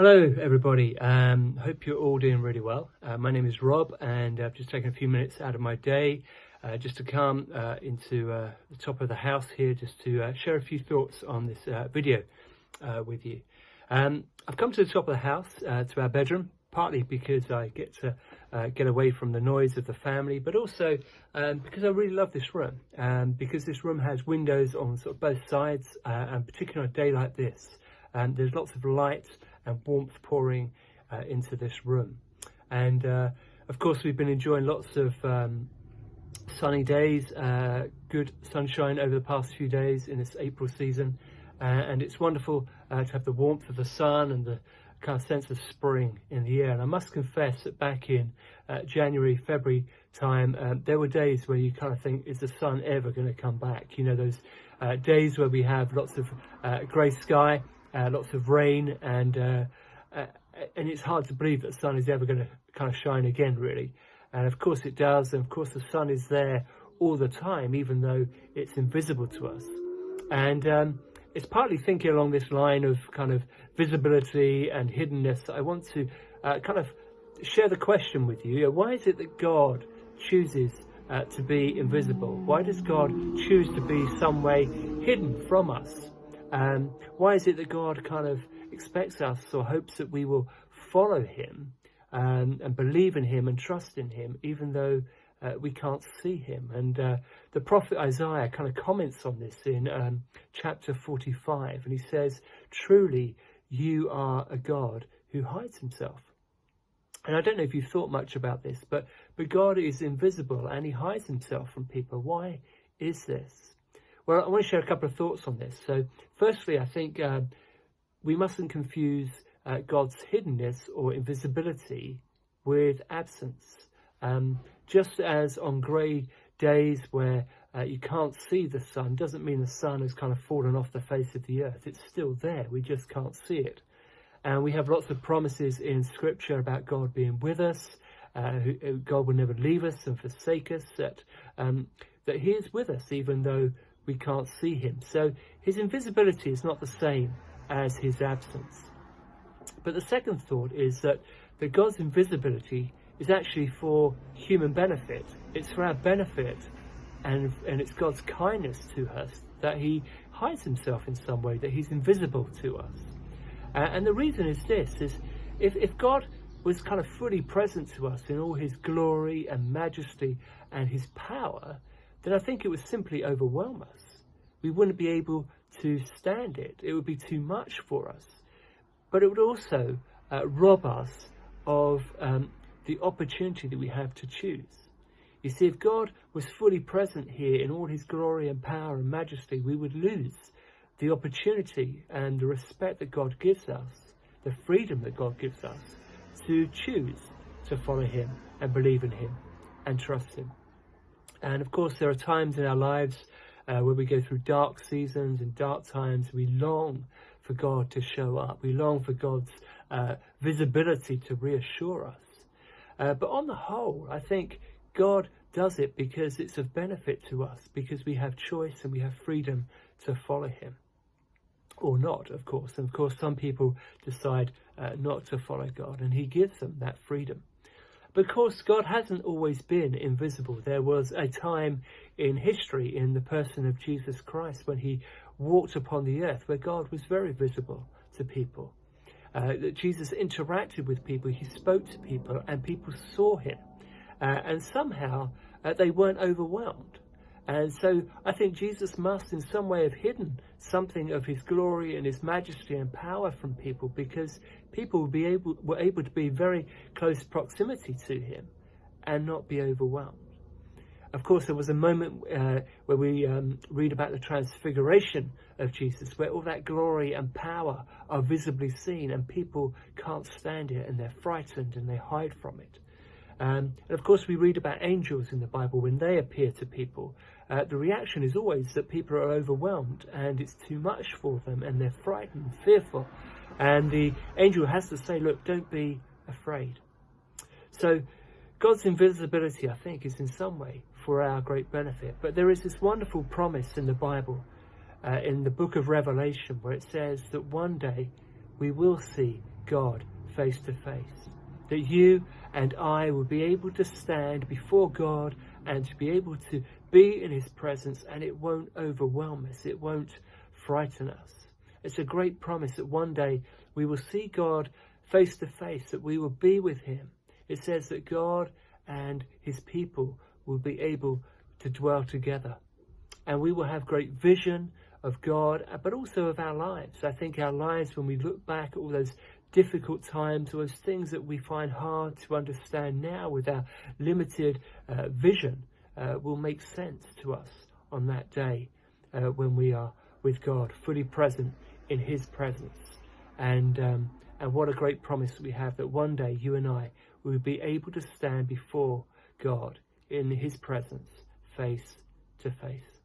Hello everybody, hope you're all doing really well. My name is Rob and I've just taken a few minutes out of my day just to come into the top of the house here just to share a few thoughts on this video with you. I've come to the top of the house, to our bedroom, partly because I get to get away from the noise of the family, but also because I really love this room, because this room has windows on sort of both sides, and particularly on a day like this, there's lots of light and warmth pouring into this room. And of course we've been enjoying lots of sunny days, good sunshine over the past few days in this April season, and it's wonderful to have the warmth of the sun and the kind of sense of spring in the air. And I must confess that back in January, February time, there were days where you kind of think, is the sun ever going to come back? You know, those days where we have lots of grey sky, lots of rain, and it's hard to believe that the sun is ever going to kind of shine again, really. And of course it does, and of course the sun is there all the time, even though it's invisible to us. And it's partly thinking along this line of kind of visibility and hiddenness that I want to kind of share the question with you. Why is it that God chooses to be invisible? Why does God choose to be some way hidden from us? Why is it that God kind of expects us or hopes that we will follow him and believe in him and trust in him, even though we can't see him? And the prophet Isaiah kind of comments on this in chapter 45, and he says, "Truly you are a God who hides himself." And I don't know if you've thought much about this, but God is invisible and he hides himself from people. Why is this? Well, I want to share a couple of thoughts on this. So firstly, I think we mustn't confuse God's hiddenness or invisibility with absence. Just as on grey days where you can't see the sun, doesn't mean the sun has kind of fallen off the face of the earth. It's still there, we just can't see it. And we have lots of promises in Scripture about God being with us, God will never leave us and forsake us, that he is with us even though we can't see him. So his invisibility is not the same as his absence. But the second thought is that God's invisibility is actually for human benefit. It's for our benefit, and it's God's kindness to us that he hides himself in some way, that he's invisible to us. And the reason is this, is if God was kind of fully present to us in all his glory and majesty and his power, then I think it would simply overwhelm us. We wouldn't be able to stand it. It would be too much for us. But it would also rob us of the opportunity that we have to choose. You see, if God was fully present here in all his glory and power and majesty, we would lose the opportunity and the respect that God gives us, the freedom that God gives us to choose to follow him and believe in him and trust him. And of course, there are times in our lives where we go through dark seasons and dark times. We long for God to show up. We long for God's visibility to reassure us. But on the whole, I think God does it because it's of benefit to us, because we have choice and we have freedom to follow him. Or not, of course. And of course, some people decide not to follow God, and he gives them that freedom. But of course, God hasn't always been invisible. There was a time in history in the person of Jesus Christ when he walked upon the earth where God was very visible to people. That Jesus interacted with people, he spoke to people, and people saw him. And somehow they weren't overwhelmed. And so I think Jesus must in some way have hidden something of his glory and his majesty and power from people, because people were able to be in very close proximity to him and not be overwhelmed. Of course, there was a moment where we read about the transfiguration of Jesus, where all that glory and power are visibly seen and people can't stand it and they're frightened and they hide from it. And of course, we read about angels in the Bible. When they appear to people, the reaction is always that people are overwhelmed and it's too much for them and they're frightened, fearful. And the angel has to say, look, don't be afraid. So God's invisibility, I think, is in some way for our great benefit. But there is this wonderful promise in the Bible, in the book of Revelation, where it says that one day we will see God face to face. That you and I will be able to stand before God and to be able to be in his presence, and it won't overwhelm us. It won't frighten us. It's a great promise that one day we will see God face to face, that we will be with him. It says that God and his people will be able to dwell together. And we will have great vision of God, but also of our lives. I think our lives, when we look back at all those difficult times, those things that we find hard to understand now with our limited vision, will make sense to us on that day when we are with God, fully present in his presence. And what a great promise we have, that one day you and I will be able to stand before God in his presence, face to face.